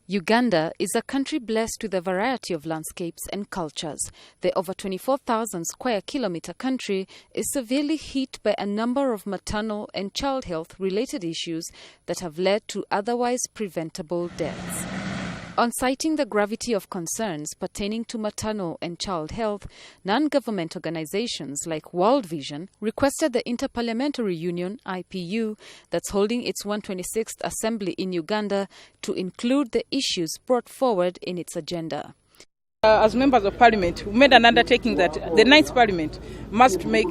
Uganda is a country blessed with a variety of landscapes and cultures. The over 24,000 square kilometer country is severely hit by a number of maternal and child health related issues that have led to otherwise preventable deaths. On citing the gravity of concerns pertaining to maternal and child health, non-government organizations like World Vision requested the Interparliamentary Union, IPU, that's holding its 126th Assembly in Uganda to include the issues brought forward in its agenda. As members of parliament, we made an undertaking that the 9th parliament must make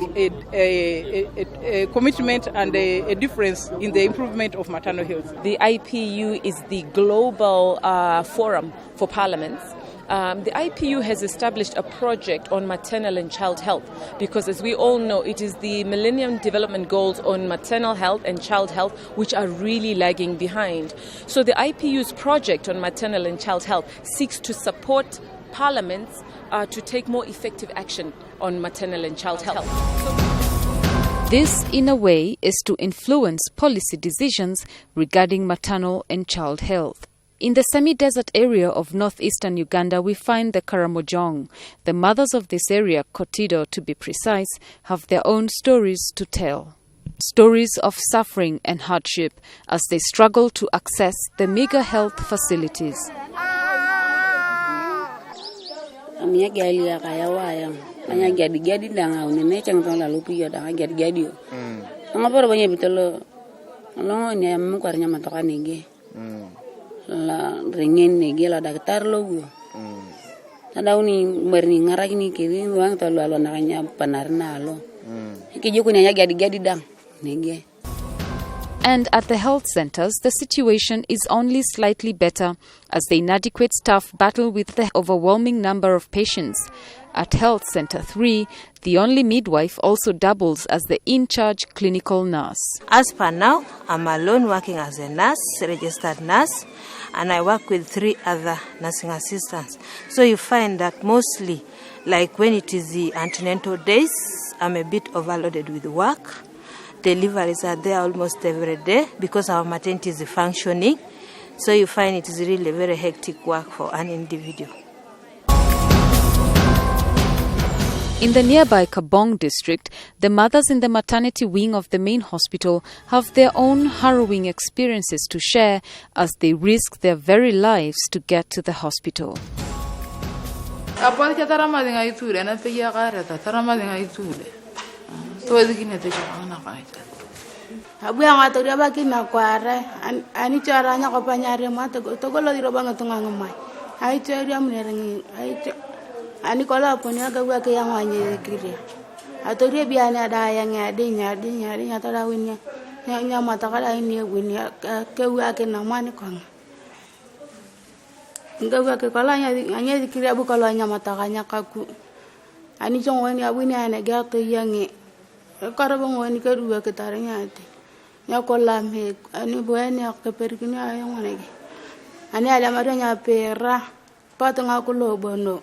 a commitment and a difference in the improvement of maternal health. The IPU is the global forum for parliaments. The IPU has established a project on maternal and child health because, as we all know, it is the Millennium Development Goals on maternal health and child health which are really lagging behind. So the IPU's project on maternal and child health seeks to support parliaments to take more effective action on maternal and child health. This, in a way, is to influence policy decisions regarding maternal and child health. In the semi-desert area of northeastern Uganda, we find the Karamojong. The mothers of this area, Kotido to be precise, have their own stories to tell. Stories of suffering and hardship as they struggle to access the meager health facilities. La ringen nege la daktar logo tadauni merni ngaragni kiri wang to lo naganya panarna lo ke jukuni ya gadi dang nege. And at the health centers, the situation is only slightly better as the inadequate staff battle with the overwhelming number of patients. At Health Center 3, the only midwife also doubles as the in-charge clinical nurse. As per now, I'm alone working as a nurse, registered nurse, and I work with 3 other nursing assistants. So you find that mostly, like when it is the antenatal days, I'm a bit overloaded with work. Deliveries are there almost every day because our maternity is functioning. So you find it is really very hectic work for an individual. In the nearby Kabong district, the mothers in the maternity wing of the main hospital have their own harrowing experiences to share as they risk their very lives to get to the hospital. Anikola ponia gawa ke yang wanye kiri atori biana da yang nya tara winya nya mata kala ini winya ke wa ke na mani kwang ngawa ke kala nya kiri abu kala nya mata kanya kaku ani jong wani winya na ga to yangi karabo ngoni ke duwa ke taranya ate nya kola me ani boeni ke perkini ayong wanege ani ala maranya pera patonga kulo bono.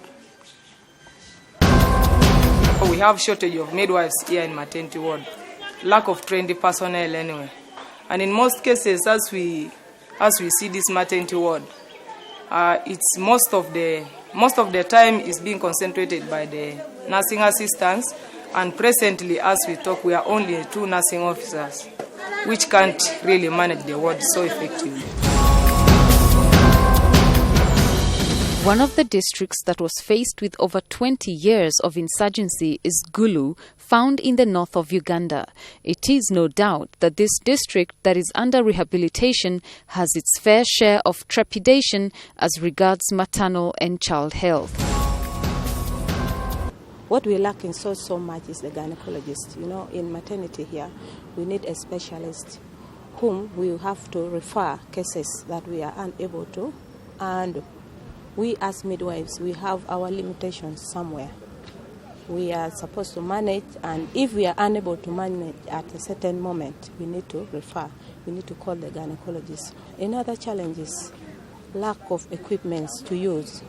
We have shortage of midwives here in maternity ward, lack of trained personnel anyway. And in most cases, as we see this maternity ward, it's most of the time is being concentrated by the nursing assistants. And presently, as we talk, we are only 2 nursing officers, which can't really manage the ward so effectively. One of the districts that was faced with over 20 years of insurgency is Gulu, found in the north of Uganda. It is no doubt that this district that is under rehabilitation has its fair share of trepidation as regards maternal and child health. What we lack in so much is the gynecologist. You know, in maternity here, we need a specialist whom we have to refer cases that we are unable to, and we as midwives, we have our limitations somewhere. We are supposed to manage, and if we are unable to manage at a certain moment, we need to refer. We need to call the gynecologist. Another challenge is lack of equipment to use.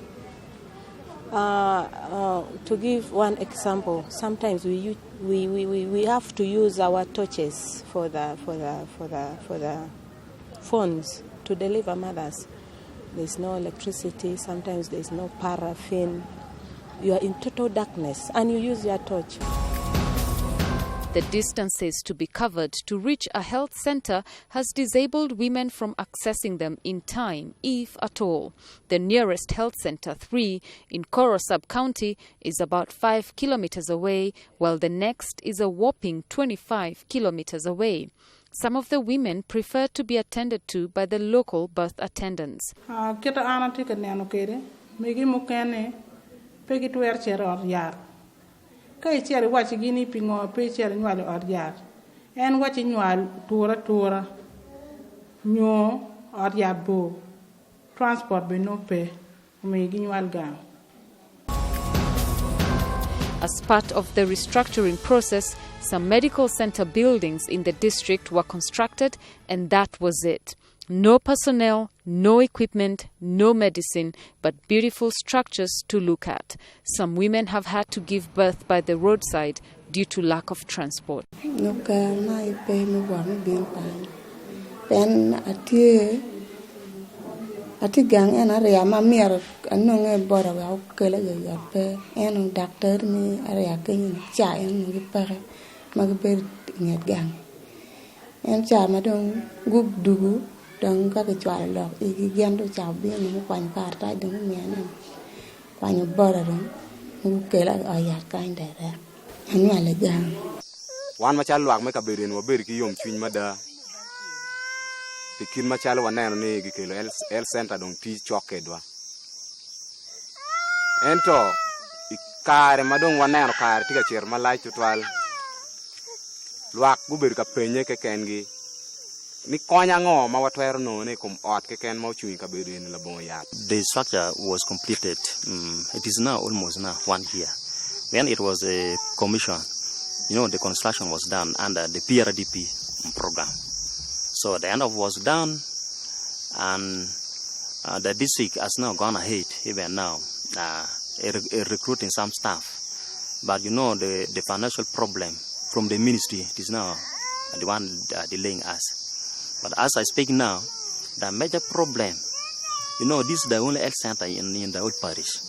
To give one example, sometimes we have to use our torches for the phones to deliver mothers. there's no electricity, sometimes there's no paraffin. You are in total darkness and you use your torch. The distances to be covered to reach a health center has disabled women from accessing them in time, if at all. The nearest health center, 3, in Koro sub-county, is about 5 kilometers away, while the next is a whopping 25 kilometers away. Some of the women prefer to be attended to by the local birth attendants. Kay chere wachi gini pingo pe chere nywale oryar en wachi nywal tura nyo oryar bo transport be no pe me nywal gang. As part of the restructuring process, some medical center buildings in the district were constructed, and that was it. No personnel, no equipment, no medicine, but beautiful structures to look at. Some women have had to give birth by the roadside due to lack of transport. Dong ka ke chwa lo I gian do cha bi no kwan par ta dong me na kwan bora dong ngu ke la ayat ka inde re anu ale gang wan ma chal luak me ka berin wo ber ki yom chuny mada pikin ma chal waneno ni gi kelo el center dong ti choke dwa ento ikare madong waneno kare tiga cher malai tutwal luak gu ber ka penye ke kengi ni konya ngo ma watwero no ne kum ot ke ken mo chuny ka berin la bon yat. The structure was completed. It is now almost 1 year. When it was a commission, the construction was done under the PRDP program. So the end of was done, and the district has now gone ahead, even now, recruiting some staff. But the financial problem from the ministry is now the one delaying us. But as I speak now, the major problem, this is the only health center in the whole parish.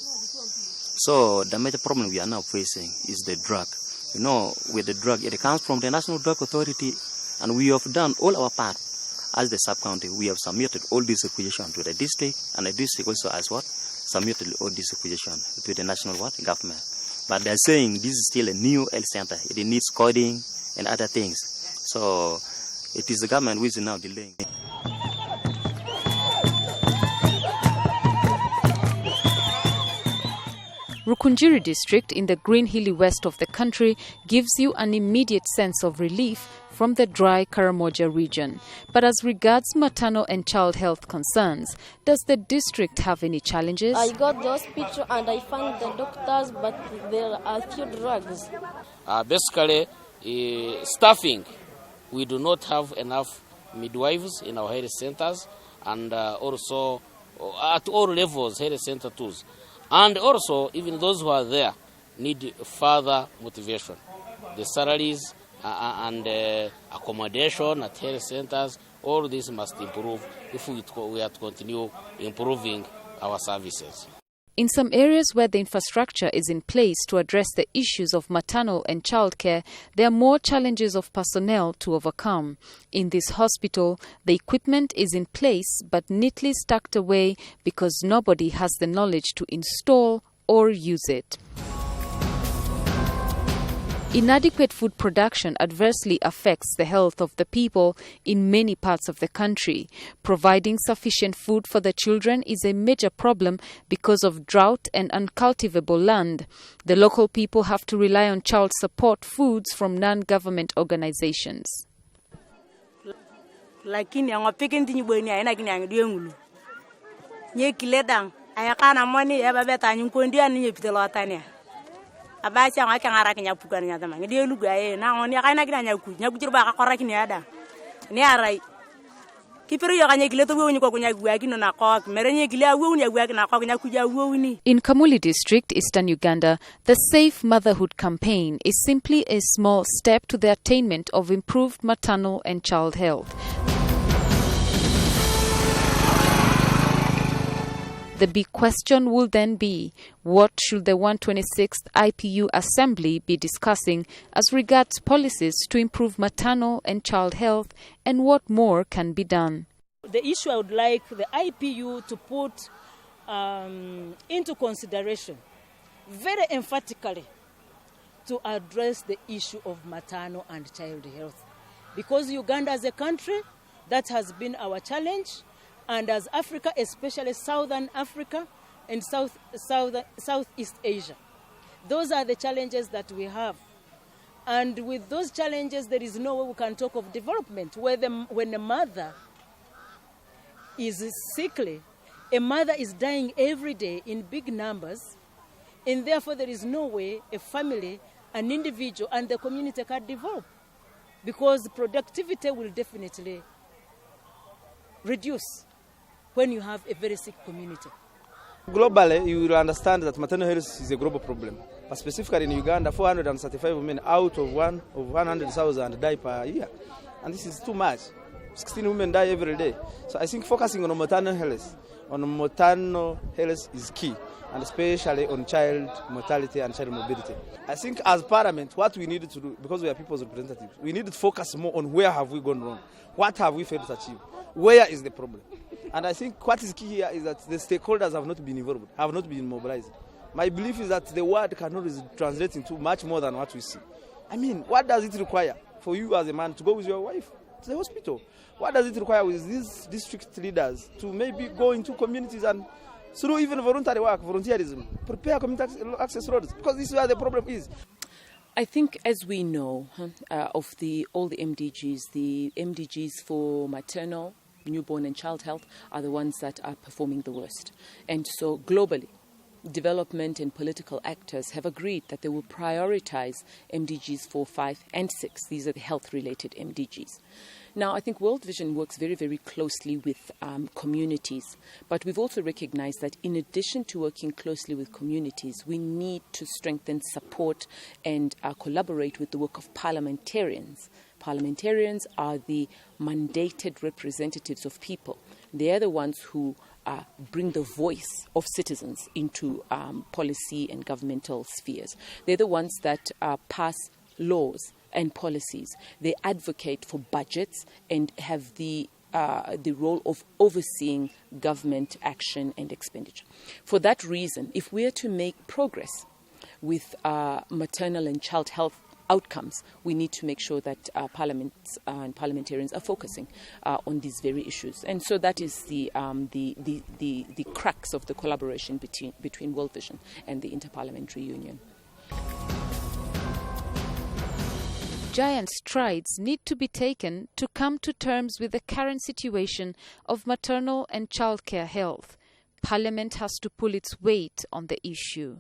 So the major problem we are now facing is the drug. With the drug, it comes from the National Drug Authority, and we have done all our part. As the sub-county, we have submitted all these requisitions to the district, and the district also has submitted all these requisitions to the national government. But they're saying this is still a new health center. It needs coding and other things. So it is the government which is now delaying. Rukunjiri district in the green hilly west of the country gives you an immediate sense of relief from the dry Karamoja region. But as regards maternal and child health concerns, does the district have any challenges? I got the hospital and I found the doctors, but there are few drugs. Basically, staffing. We do not have enough midwives in our health centers, and also at all levels, health center tools. And also, even those who are there need further motivation. The salaries and accommodation at health centers, all this must improve if we are to continue improving our services. In some areas where the infrastructure is in place to address the issues of maternal and childcare, there are more challenges of personnel to overcome. In this hospital, the equipment is in place but neatly stacked away because nobody has the knowledge to install or use it. Inadequate food production adversely affects the health of the people in many parts of the country. Providing sufficient food for the children is a major problem because of drought and uncultivable land. The local people have to rely on child support foods from non-government organizations. Lakini angopeke ndinyi bweni aina kini angdiengulu. Nye kiledang ayakana moni ebabeta nyunkondia ninyi pitelotania. Abacha ngaka ngara kenya pukana nyata mangi dia luga na ngoni akaina kina nyaku jirba ka kora kini ada ni arai kipiro yo kanya kileto wewu ko kunya gwa kino na ko merenye kile wewu nya gwa na ko kunya kuja wewu ni. In Kamuli district, Eastern Uganda, the Safe Motherhood campaign is simply a small step to the attainment of improved maternal and child health. The big question will then be, what should the 126th IPU Assembly be discussing as regards policies to improve maternal and child health, and what more can be done? The issue I would like the IPU to put into consideration very emphatically to address the issue of maternal and child health. Because Uganda as a country, that has been our challenge, and as Africa, especially Southern Africa and Southeast Asia. Those are the challenges that we have. And with those challenges, there is no way we can talk of development. When a mother is sickly, a mother is dying every day in big numbers, and therefore there is no way a family, an individual, and the community can develop, because productivity will definitely reduce when you have a very sick community. Globally, you will understand that maternal health is a global problem. But specifically in Uganda, 435 women out of 100,000 die per year. And this is too much. 16 women die every day. So I think focusing on maternal health is key, and especially on child mortality and child mobility. I think as Parliament, what we need to do, because we are people's representatives, we need to focus more on where have we gone wrong, what have we failed to achieve, where is the problem. And I think what is key here is that the stakeholders have not been involved, have not been mobilized. My belief is that the word cannot translate into much more than what we see. I mean, what does it require for you as a man to go with your wife to the hospital? What does it require with these district leaders to maybe go into communities and through even voluntary work, volunteerism, prepare community access roads? Because this is where the problem is. I think, as we know, of all the MDGs for maternal, newborn and child health are the ones that are performing the worst. And so globally, development and political actors have agreed that they will prioritize MDGs 4, 5, and 6. These are the health-related MDGs. Now, I think World Vision works very, very closely with communities, but we've also recognized that in addition to working closely with communities, we need to strengthen, support, and collaborate with the work of parliamentarians. Parliamentarians are the mandated representatives of people. They are the ones who bring the voice of citizens into policy and governmental spheres. They're the ones that pass laws and policies. They advocate for budgets and have the role of overseeing government action and expenditure. For that reason, if we are to make progress with maternal and child health outcomes, we need to make sure that parliaments and parliamentarians are focusing on these very issues. And so that is the crux of the collaboration between World Vision and the Interparliamentary Union. Giant strides need to be taken to come to terms with the current situation of maternal and childcare health. Parliament has to pull its weight on the issue.